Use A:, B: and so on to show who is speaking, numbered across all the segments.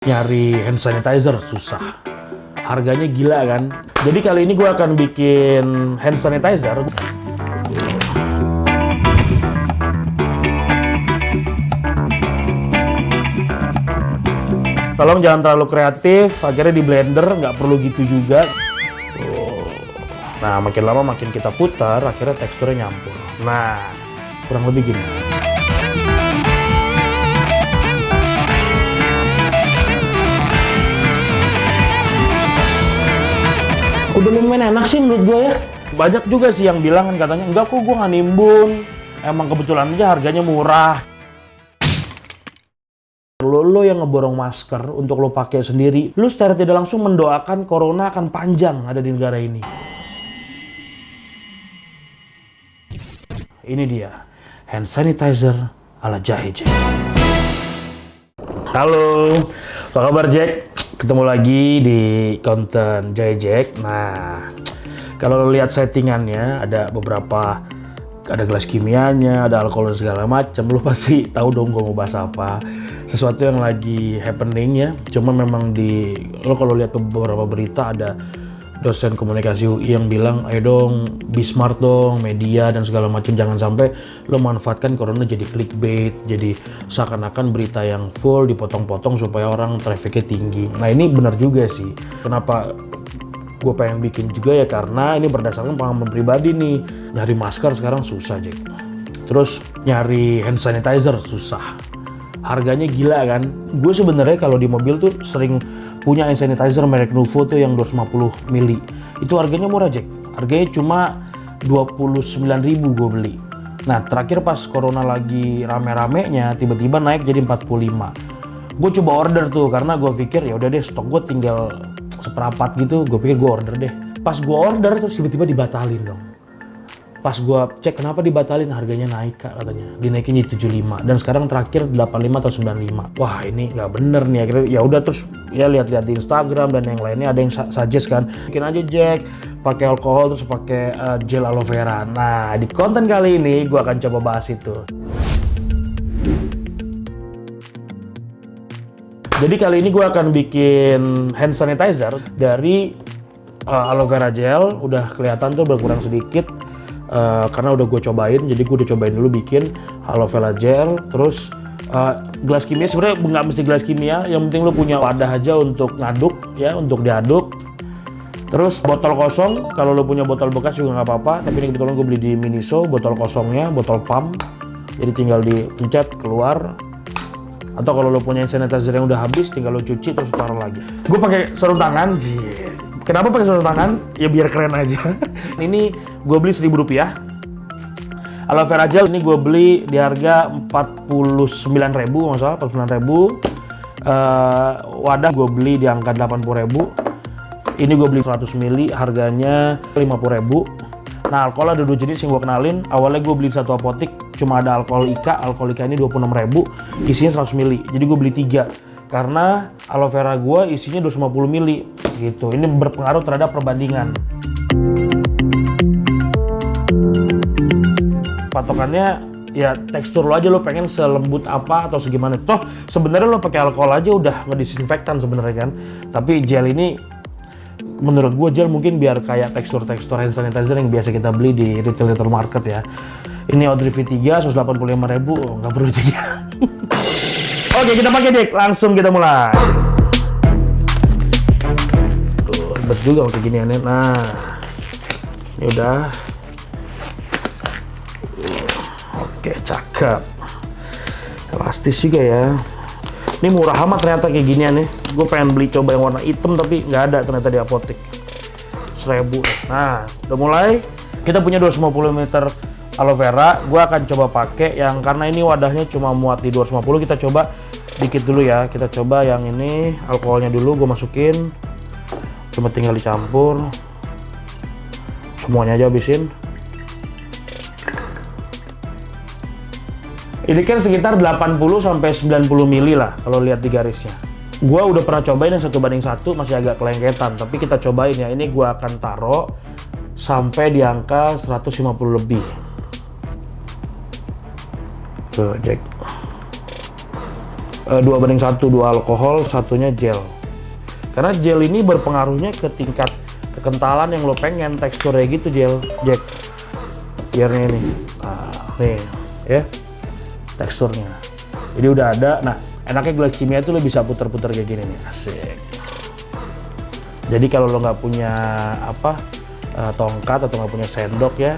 A: Nyari hand sanitizer susah. Harganya gila kan? Jadi kali ini gue akan bikin hand sanitizer. Tolong jangan terlalu kreatif, akhirnya di blender, nggak perlu gitu juga. Nah, makin lama makin kita putar, akhirnya teksturnya nyampur. Nah, kurang lebih gini. Udah lumayan enak sih menurut gue ya. Banyak juga sih yang bilang kan katanya, enggak kok gue nggak nimbun. Emang kebetulan aja harganya murah. Lo yang ngeborong masker untuk lo pakai sendiri, lo secara tidak langsung mendoakan corona akan panjang ada di negara ini. Ini dia, hand sanitizer ala Jahe Jack. Halo, apa kabar Jack? Ketemu lagi di konten Jahe Jack. Nah, kalau lo lihat settingannya ada beberapa, ada gelas kimianya, ada alkohol segala macam. Lo pasti tahu dong gue mau bahas apa. Sesuatu yang lagi happening ya. Cuma memang lo kalau lihat beberapa berita ada dosen komunikasi UI yang bilang, ayo dong, be smart dong, media dan segala macam. Jangan sampai lo manfaatkan corona jadi clickbait, jadi seakan-akan berita yang full dipotong-potong supaya orang trafficnya tinggi. Nah ini benar juga sih. Kenapa gue pengen bikin juga ya, karena ini berdasarkan pengalaman pribadi nih. Nyari masker sekarang susah, Jack. Terus nyari hand sanitizer susah. Harganya gila kan. Gue sebenarnya kalau di mobil tuh sering punya hand sanitizer merek Nuvo tuh yang 250 ml. Itu harganya murah, Jack. Harganya cuma 29.000 gue beli. Nah, terakhir pas corona lagi rame-ramenya tiba-tiba naik jadi 45. Gue coba order tuh karena gue pikir ya udah deh, stok gue tinggal seperapat gitu. Gue pikir gue order deh. Pas gue order terus tiba-tiba dibatalin dong. Pas gue cek kenapa dibatalin, harganya naik kak katanya, dinaikin jadi 75 dan sekarang terakhir 85 atau 95. Wah ini nggak bener nih. Akhirnya ya udah, terus ya lihat-lihat di Instagram dan yang lainnya ada yang suggest kan, bikin aja Jack pakai alkohol terus pakai gel aloe vera. Nah di konten kali ini gue akan coba bahas itu. Jadi kali ini gue akan bikin hand sanitizer dari aloe vera gel. Udah kelihatan tuh berkurang sedikit. Karena udah gue cobain, jadi gue udah cobain dulu bikin aloe vera gel. Terus gelas kimia, sebenarnya nggak mesti gelas kimia, yang penting lo punya wadah aja untuk ngaduk ya, untuk diaduk. Terus botol kosong, kalau lo punya botol bekas juga nggak apa-apa, tapi ini kebetulan gue beli di Miniso, botol kosongnya, botol pump, jadi tinggal dipencet keluar. Atau kalau lo punya sanitizer yang udah habis, tinggal lo cuci terus taruh lagi. Gue pakai sarung tangan. Kenapa pakai sarung tangan? Ya biar keren aja. Ini gue beli Rp1.000. Aloe vera gel ini gue beli di harga 49.000 masalah 49.000. Wadah gue beli di angka 80.000. Ini gue beli 100 ml harganya 50.000. Nah alkohol ada dua jenis yang gue kenalin. Awalnya gue beli satu apotik, cuma ada alkohol IKA. Alkohol IKA ini 26.000, isinya 100 ml. Jadi gue beli 3 karena aloe vera gue isinya 250 ml gitu. Ini berpengaruh terhadap perbandingan. Patokannya ya tekstur lo aja, lo pengen selembut apa atau segimana. Toh sebenarnya lo pakai alkohol aja udah ngedesinfektan sebenarnya kan. Tapi gel ini menurut gue gel mungkin biar kayak tekstur-tekstur hand sanitizer yang biasa kita beli di retail market ya. Ini Audrey V3 185.000, nggak perlu jadi. Oke, kita pakai Jack, langsung kita mulai. Tuh, ribet juga kayak gini aneh. Nah, ini udah. Oke, cakep. Elastis juga ya. Ini murah amat ternyata kayak ginian nih. Gue pengen beli coba yang warna hitam tapi nggak ada ternyata di apotek. 1.000. Nah, udah mulai. Kita punya 250 ml aloe vera. Gue akan coba pakai yang, karena ini wadahnya cuma muat di 250. Kita coba dikit dulu ya. Kita coba yang ini, alkoholnya dulu gue masukin. Cuma tinggal dicampur. Semuanya aja habisin. Ini kan sekitar 80-90 ml lah kalau lihat di garisnya. Gua udah pernah cobain yang 1:1, masih agak kelengketan. Tapi kita cobain ya, ini gua akan taruh sampai di angka 150 lebih. Tuh, Jack. 2:1, 2 alkohol, satunya gel. Karena gel ini berpengaruhnya ke tingkat kekentalan yang lo pengen, teksturnya gitu Jack. Biarnya ini, nah, nih ya teksturnya. Jadi udah ada. Nah, enaknya gelas kimia itu lo bisa puter-puter kayak gini nih, asik. Jadi kalau lo nggak punya tongkat atau nggak punya sendok ya,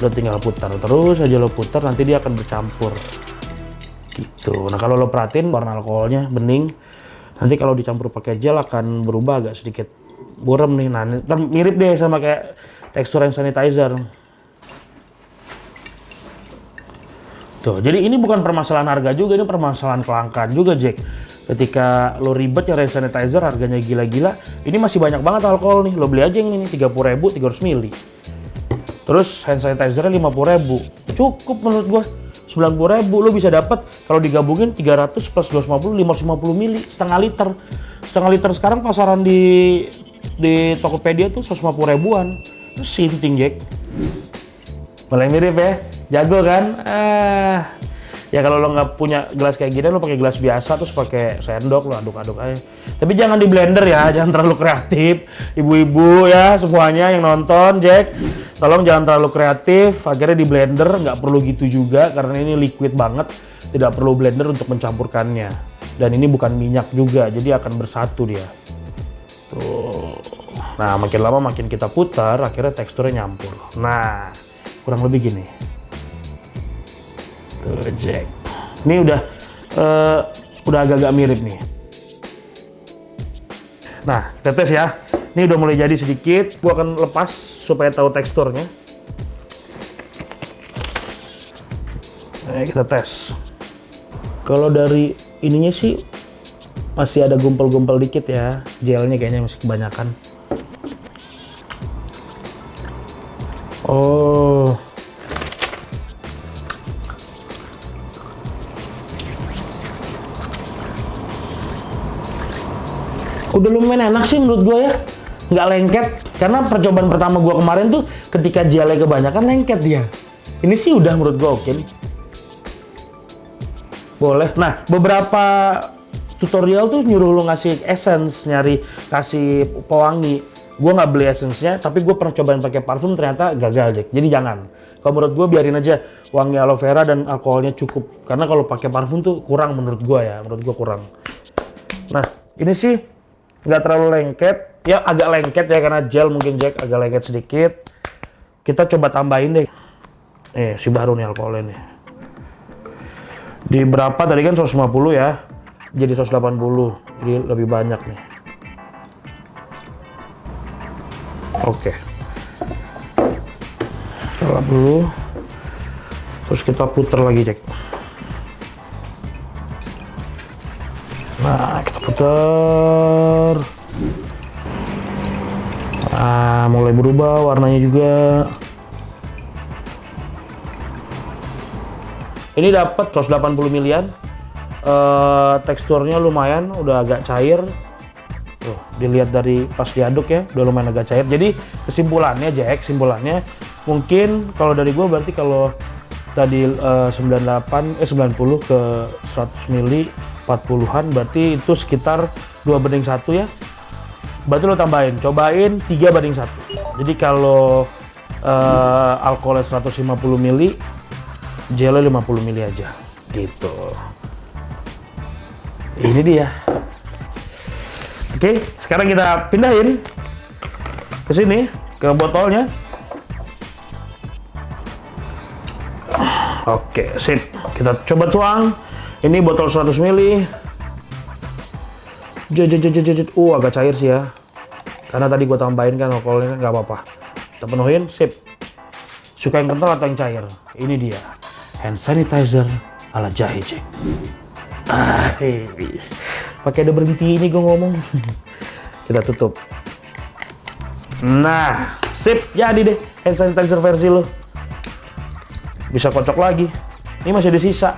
A: lo tinggal putar terus aja, lo putar, nanti dia akan bercampur gitu. Nah, kalau lo perhatiin warna alkoholnya bening, nanti kalau dicampur pakai gel akan berubah agak sedikit buram nih. Nah, ini mirip deh sama kayak tekstur hand sanitizer. Tuh, jadi ini bukan permasalahan harga juga, ini permasalahan kelangkaan juga, Jack. Ketika lo ribet ya hand sanitizer, harganya gila-gila, ini masih banyak banget alkohol nih. Lo beli aja yang ini 30.000 300 ml. Terus hand sanitizer-nya 50.000. Cukup menurut gua. 90.000 lo bisa dapat kalau digabungin 300 plus 250 550 ml, setengah liter. Setengah liter sekarang pasaran di Tokopedia tuh 150 ribuan. Terus sinting, Jack. Mulai mirip ya, jago kan? Ya kalau lo nggak punya gelas kayak gini, lo pakai gelas biasa terus pakai sendok, lo aduk-aduk aja. Tapi jangan di blender ya, jangan terlalu kreatif. Ibu-ibu ya semuanya yang nonton, Jack, tolong jangan terlalu kreatif. Akhirnya di blender, nggak perlu gitu juga karena ini liquid banget, tidak perlu blender untuk mencampurkannya. Dan ini bukan minyak juga, jadi akan bersatu dia. Tuh. Nah, makin lama makin kita putar, akhirnya teksturnya nyampur. Nah, kurang lebih gini. Tuh, Jack. Ini udah agak-agak mirip nih. Nah, kita tes ya. Ini udah mulai jadi sedikit. Gua akan lepas supaya tahu teksturnya. Nah, kita tes. Kalau dari ininya sih masih ada gumpal-gumpal dikit ya. Gelnya kayaknya masih kebanyakan. Oh. Udah lumayan enak sih menurut gue ya, nggak lengket. Karena percobaan pertama gue kemarin tuh ketika gelnya kebanyakan lengket dia. Ini sih udah menurut gue oke nih. Boleh. Nah, beberapa tutorial tuh nyuruh lu ngasih essence, kasih pewangi. Gue nggak beli essence-nya, tapi gue pernah cobain pakai parfum ternyata gagal, Jack. Jadi jangan. Kalau menurut gue biarin aja wangi aloe vera dan alkoholnya cukup. Karena kalau pakai parfum tuh kurang menurut gue ya, menurut gue kurang. Nah, ini sih nggak terlalu lengket, ya agak lengket ya karena gel mungkin, Jack, agak lengket sedikit. Kita coba tambahin deh. Si baru nih alkoholnya nih. Di berapa tadi kan 150 ya, jadi 180, jadi lebih banyak nih. Oke. Coba dulu. Terus kita puter lagi, Jack. Nah, kita putar. Nah, mulai berubah warnanya juga. Ini dapat 180 milian. Teksturnya lumayan, udah agak cair. Tuh, dilihat dari pas diaduk ya, udah lumayan agak cair. Jadi kesimpulannya, Jack, mungkin kalau dari gue berarti kalau tadi 90 ke 100 mili 40-an, berarti itu sekitar 2:1 ya. Berarti lo tambahin, cobain 3:1. Jadi kalau alkoholnya 150 mili, gelnya 50 mili aja gitu. Ini dia. Oke, sekarang kita pindahin ke sini, ke botolnya. Oke, sip. Kita coba tuang. Ini botol 100 ml. Agak cair sih ya. Karena tadi gue tambahin kan alkoholnya, nggak apa-apa. Kita penuhin, sip. Suka yang kental atau yang cair? Ini dia. Hand sanitizer ala jahe, Jack. Pakai ada berhenti ini gue ngomong. Kita tutup. Nah, sip. Jadi deh hand sanitizer versi lo. Bisa kocok lagi. Ini masih ada sisa.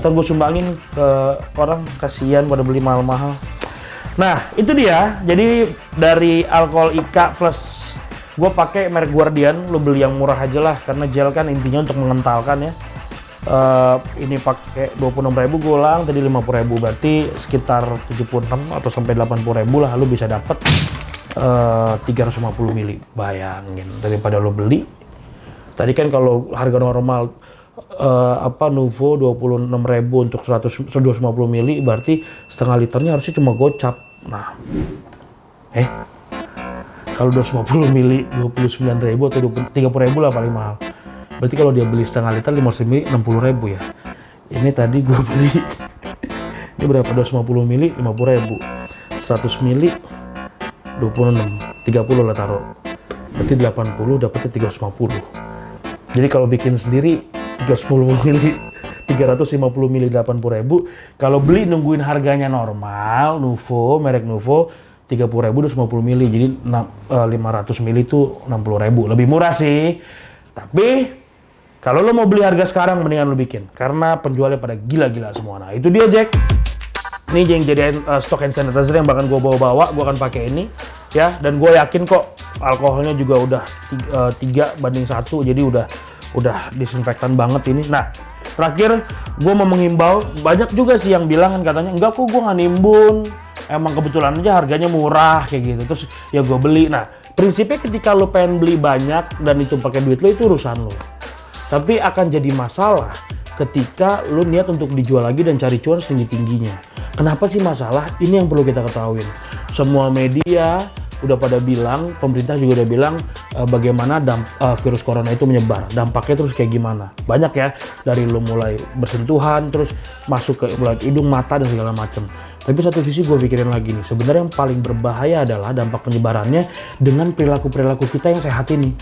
A: Ntar gue sumbangin ke orang, kasihan pada beli mahal-mahal. Nah, itu dia. Jadi dari alkohol IKA plus gue pakai merek Guardian. Lo beli yang murah aja lah, karena gel kan intinya untuk mengentalkan ya. ini pakai 26.000, gue ulang tadi 50.000, berarti sekitar 76 atau sampai 80.000 lah lu bisa dapet 350 mili. Bayangin, daripada lo beli tadi kan kalau harga normal Nuvo 26.000 untuk 150 mili, berarti setengah liternya harusnya cuma gocap. Nah, kalau 250 mili 29.000 atau 30.000 lah paling mahal. Berarti kalau dia beli setengah liter 500 mili 60.000 ya. Ini tadi gue beli ini berapa? 250 mili 50.000, 100 mili 26, 30 lah taruh. Berarti 80 dapetnya 350. Jadi kalau bikin sendiri 310 mili 350 mili 80.000. Kalau beli nungguin harganya normal, Nuvo, merek Nuvo 30.000 250 mili, jadi 500 mili itu 60.000. Lebih murah sih. Tapi kalau lo mau beli harga sekarang mendingan lo bikin, karena penjualnya pada gila-gila semua. Nah itu dia Jack. Ini yang jadi stok hand sanitizer yang bahkan gue bawa-bawa, gue akan pakai ini ya. Dan gue yakin kok alkoholnya juga udah 3 banding 1, jadi udah disinfektan banget ini. Nah terakhir gue mau mengimbau, banyak juga sih yang bilang kan katanya enggak kok gue nggak nimbun, emang kebetulan aja harganya murah kayak gitu, terus ya gue beli. Nah prinsipnya ketika lo pengen beli banyak dan itu pakai duit lo, itu urusan lo. Tapi akan jadi masalah ketika lo niat untuk dijual lagi dan cari cuan setinggi-tingginya. Kenapa sih masalah? Ini yang perlu kita ketahuin. Semua media udah pada bilang, pemerintah juga udah bilang bagaimana virus corona itu menyebar, dampaknya terus kayak gimana. Banyak ya, dari lo mulai bersentuhan, terus masuk ke mulut, hidung, mata, dan segala macam. Tapi satu sisi gue pikirin lagi nih, sebenarnya yang paling berbahaya adalah dampak penyebarannya dengan perilaku-perilaku kita yang sehat ini.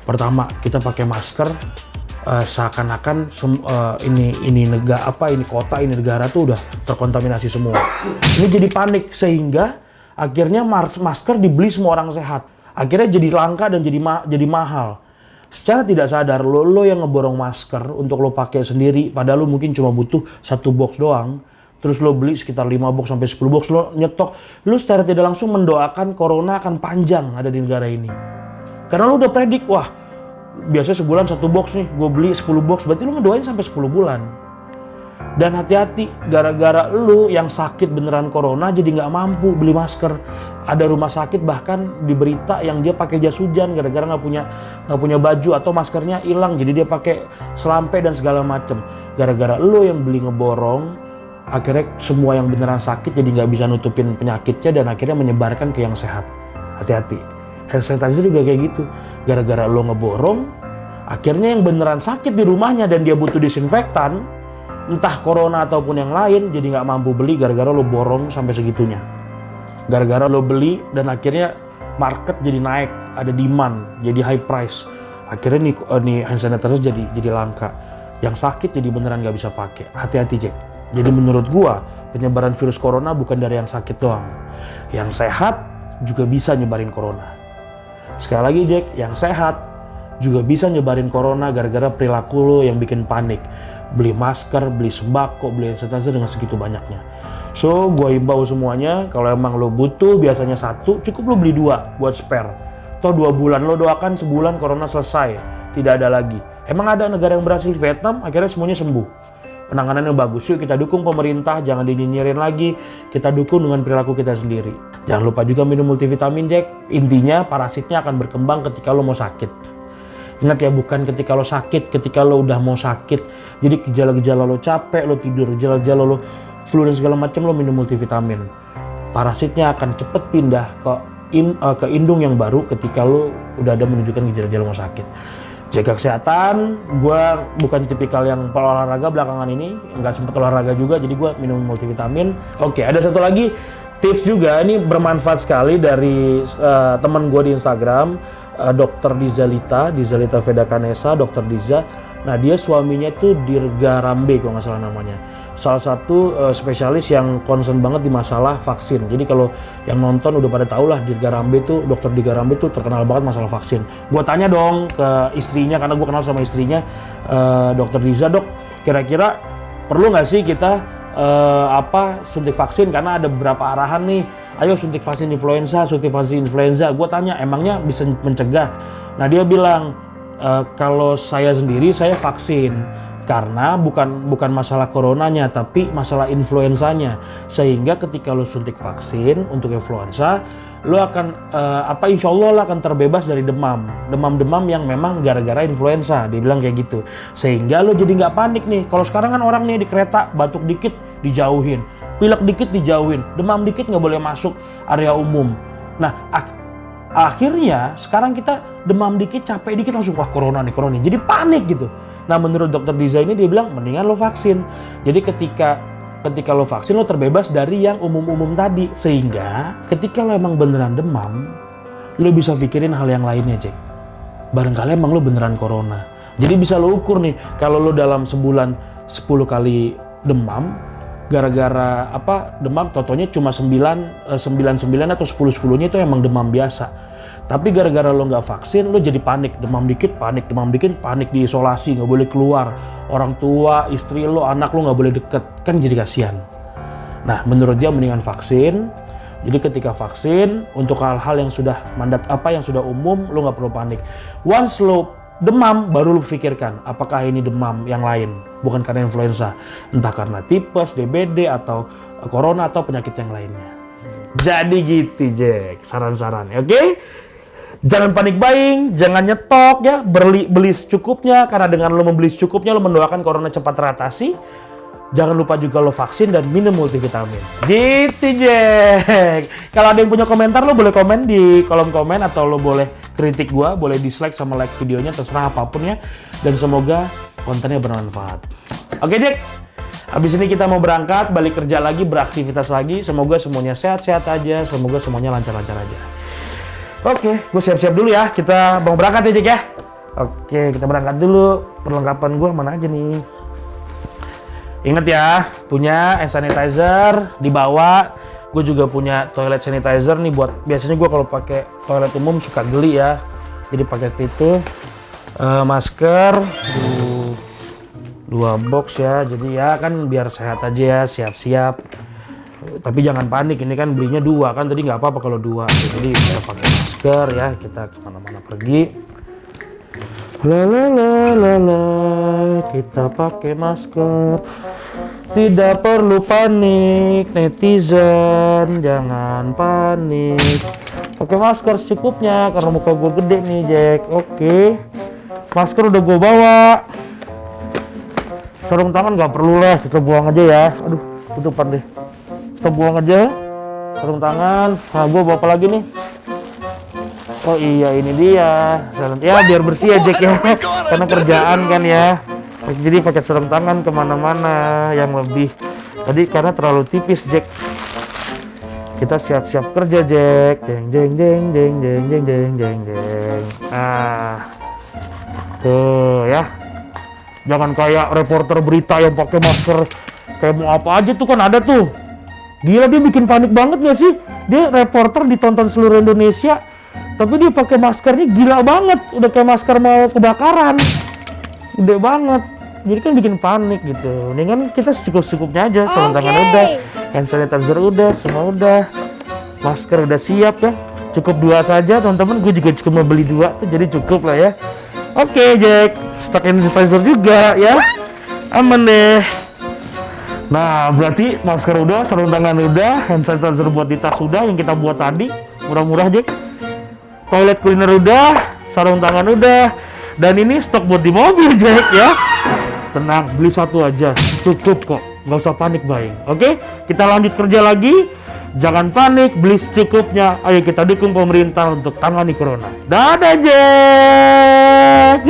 A: Pertama, kita pakai masker, seakan-akan ini kota, ini negara tuh udah terkontaminasi semua. Ini jadi panik sehingga akhirnya masker dibeli semua orang sehat. Akhirnya jadi langka dan jadi mahal. Secara tidak sadar lo yang ngeborong masker untuk lo pakai sendiri, padahal lo mungkin cuma butuh 1 box doang. Terus lo beli sekitar 5 box sampai 10 box, lo nyetok. Lo secara tidak langsung mendoakan corona akan panjang ada di negara ini. Karena lo udah predik, wah biasanya sebulan 1 box nih, gue beli 10 box, berarti lo ngedoain sampai 10 bulan. Dan hati-hati, gara-gara lu yang sakit beneran corona jadi nggak mampu beli masker. Ada rumah sakit bahkan di berita yang dia pakai jas hujan gara-gara nggak punya baju atau maskernya hilang, jadi dia pakai selampe dan segala macem. Gara-gara lu yang beli ngeborong, akhirnya semua yang beneran sakit jadi nggak bisa nutupin penyakitnya dan akhirnya menyebarkan ke yang sehat. Hati-hati. Hand sanitizer juga kayak gitu. Gara-gara lu ngeborong, akhirnya yang beneran sakit di rumahnya dan dia butuh disinfektan, entah corona ataupun yang lain, jadi nggak mampu beli gara-gara lo borong sampai segitunya. Gara-gara lo beli dan akhirnya market jadi naik, ada demand, jadi high price. Akhirnya nih hand sanitizer jadi langka. Yang sakit jadi beneran nggak bisa pakai. Hati-hati Jack. Jadi menurut gua penyebaran virus corona bukan dari yang sakit doang. Yang sehat juga bisa nyebarin corona. Sekali lagi Jack, yang sehat juga bisa nyebarin corona gara-gara perilaku lo yang bikin panik. Beli masker, beli sembako, beli hand sanitizer dengan segitu banyaknya. So, gue imbau semuanya, kalau emang lo butuh biasanya 1, cukup lo beli 2 buat spare. Toh 2 bulan, lo doakan sebulan corona selesai, tidak ada lagi. Emang ada negara yang berhasil, Vietnam, akhirnya semuanya sembuh. Penanganannya bagus, yuk kita dukung pemerintah, jangan dinyinyirin lagi, kita dukung dengan perilaku kita sendiri. Jangan lupa juga minum multivitamin Jack, intinya parasitnya akan berkembang ketika lo mau sakit. Ingat ya, bukan ketika lo sakit, ketika lo udah mau sakit. Jadi gejala-gejala lo capek, lo tidur, gejala-gejala lo flu dan segala macam, lo minum multivitamin. Parasitnya akan cepet pindah ke indung yang baru ketika lo udah ada menunjukkan gejala-gejala mau sakit. Jaga kesehatan, gue bukan tipikal yang olahraga belakangan ini, nggak sempet olahraga juga, jadi gue minum multivitamin. Oke, ada satu lagi tips juga, ini bermanfaat sekali dari teman gue di Instagram, Dr. Dizalita Veda Kanesa, Dr. Diza. Nah dia suaminya tuh Dirga Rambe kalau nggak salah namanya. Salah satu spesialis yang concern banget di masalah vaksin. Jadi kalau yang nonton udah pada tau lah Dirga Rambe tuh, Dr. Dirga Rambe tuh terkenal banget masalah vaksin. Gua tanya dong ke istrinya, karena gue kenal sama istrinya, Dr. Diza, dok kira-kira perlu nggak sih kita suntik vaksin, karena ada beberapa arahan nih, ayo suntik vaksin influenza. Gue tanya emangnya bisa mencegah? Nah dia bilang kalau saya sendiri saya vaksin, Karena bukan masalah coronanya, tapi masalah influenzanya. Sehingga ketika lo suntik vaksin untuk influenza, lo akan insya Allah lo akan terbebas dari demam yang memang gara-gara influenza. Dia bilang kayak gitu. Sehingga lo jadi nggak panik nih. Kalau sekarang kan orang nih di kereta batuk dikit dijauhin, pilek dikit dijauhin, demam dikit nggak boleh masuk area umum. Nah akhirnya sekarang kita demam dikit, capek dikit langsung wah corona nih. Jadi panik gitu. Nah menurut dokter Diza ini dia bilang mendingan lo vaksin. Jadi ketika lo vaksin lo terbebas dari yang umum-umum tadi. Sehingga ketika lo emang beneran demam, lo bisa pikirin hal yang lainnya, Jack. Barangkali emang lo beneran corona. Jadi bisa lo ukur nih, kalau lo dalam sebulan 10 kali demam, gara-gara demam totonya cuma 99 atau 10-10-nya itu emang demam biasa. Tapi gara-gara lo nggak vaksin, lo jadi panik, demam dikit, panik diisolasi, nggak boleh keluar. Orang tua, istri lo, anak lo nggak boleh deket, kan jadi kasihan. Nah, menurut dia mendingan vaksin. Jadi ketika vaksin, untuk hal-hal yang sudah yang sudah umum, lo nggak perlu panik. Once lo demam, baru lo pikirkan, apakah ini demam yang lain, bukan karena influenza. Entah karena tipes, DBD, atau corona, atau penyakit yang lainnya. Jadi gitu, Jack, saran-sarannya, oke? Jangan panik buying, jangan nyetok ya, beli secukupnya, karena dengan lo membeli secukupnya lo mendoakan corona cepat teratasi. Jangan lupa juga lo vaksin dan minum multivitamin. Gitu, Jack. Kalau ada yang punya komentar, lo boleh komen di kolom komen, atau lo boleh kritik gua, boleh dislike sama like videonya, terserah apapun ya. Dan semoga kontennya bermanfaat. Oke, Jack. Abis ini kita mau berangkat, balik kerja lagi, beraktivitas lagi. Semoga semuanya sehat-sehat aja, semoga semuanya lancar-lancar aja. Oke, gue siap-siap dulu ya. Kita mau berangkat ya, Jack ya. Oke, kita berangkat dulu. Perlengkapan gue mana aja nih? Ingat ya, punya hand sanitizer dibawa. Gue juga punya toilet sanitizer nih buat biasanya gue kalau pakai toilet umum suka geli ya. Jadi pakai itu. Masker, 2 box ya. Jadi ya kan biar sehat aja ya, siap-siap. Tapi jangan panik, ini kan belinya 2 kan, tadi nggak apa-apa kalau 2. Jadi kita pakai masker ya, kita kemana-mana pergi. Kita pakai masker. Tidak perlu panik, netizen, jangan panik. Pakai masker secukupnya, karena muka gue gede nih, Jack. Oke, masker udah gue bawa. Sarung tangan nggak perlu lah, kita buang aja ya. Aduh, tutupan deh. Kita buang aja sarung tangan. Nah, gue bawa apa lagi nih? Oh iya, ini dia. Ya biar bersih ya, Jack ya. Karena kerjaan kan ya. Jadi pakai sarung tangan kemana-mana yang lebih. Tadi karena terlalu tipis, Jack. Kita siap-siap kerja, Jack. Jeng jeng jeng jeng jeng jeng jeng jeng jeng. Nah, tuh ya. Jangan kayak reporter berita yang pakai masker kayak mau apa aja tuh, kan ada tuh. Gila, dia bikin panik banget gak sih? Dia reporter ditonton seluruh Indonesia, tapi dia pakai maskernya gila banget, udah kayak masker mau kebakaran, gede banget. Jadi kan bikin panik gitu. Ini kan kita secukup-cukupnya aja, sarung tangan udah, hand sanitizer udah, semua udah, masker udah siap ya. Cukup 2 saja teman-teman, gue juga cuma beli 2 tuh, jadi cukup lah ya. Oke, Jack, stok hand sanitizer juga ya, aman deh. Nah, berarti masker udah, sarung tangan udah, hand sanitizer buat di tas udah, yang kita buat tadi, murah-murah, Jack. Toilet cleaner udah, sarung tangan udah, dan ini stok buat di mobil, Jack ya. Tenang, beli 1 aja, cukup kok, nggak usah panik buying. Oke, kita lanjut kerja lagi. Jangan panik, beli secukupnya. Ayo kita dukung pemerintah untuk tangani corona. Dadah, Jack.